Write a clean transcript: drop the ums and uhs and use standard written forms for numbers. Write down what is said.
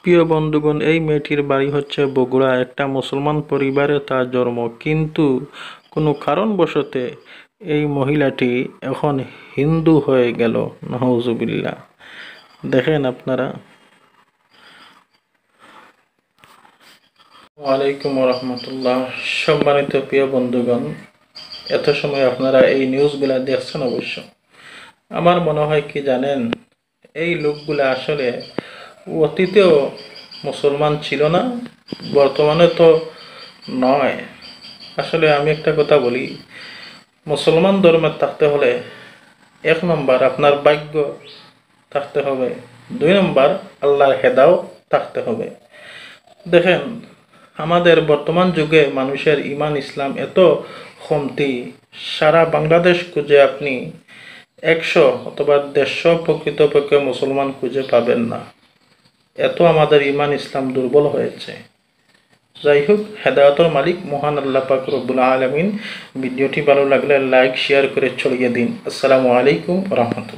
প্রিয় বন্ধুগণ, এই মেয়েটির বাড়ি হচ্ছে বগুড়া। একটা মুসলমান পরিবারে তার জন্ম, কিন্তু কোনো কারণবশত এই মহিলাটি এখন হিন্দু হয়ে গেল। নাউজুবিল্লাহ। দেখেন আপনারা। ওয়ালাইকুম রহমতুল্লাহ। সম্মানিত প্রিয় বন্ধুগণ, এত সময় আপনারা এই নিউজগুলা দেখছেন অবশ্য। আমার মনে হয় কি জানেন, এই লোকগুলা আসলে অতীতেও মুসলমান ছিল না, বর্তমানে তো নয়। আসলে আমি একটা কথা বলি, মুসলমান ধর্মে থাকতে হলে 1 নম্বর আপনার ভাগ্য থাকতে হবে, 2 নম্বর আল্লাহর হেদাও থাকতে হবে। দেখেন, আমাদের বর্তমান যুগে মানুষের ইমান ইসলাম এত কমতি, সারা বাংলাদেশ খুঁজে আপনি 100 অথবা 150 প্রকৃতপক্ষে মুসলমান খুঁজে পাবেন না। এত আমাদের ইমান ইসলাম দুর্বল হয়েছে। যাই হোক, হেদায়তের মালিক মহান আল্লাহ পাক রব্বুল আলামিন। ভিডিওটি ভালো লাগলে লাইক শেয়ার করে ছড়িয়ে দিন। আসসালামু আলাইকুম রহমতুল্লাহ।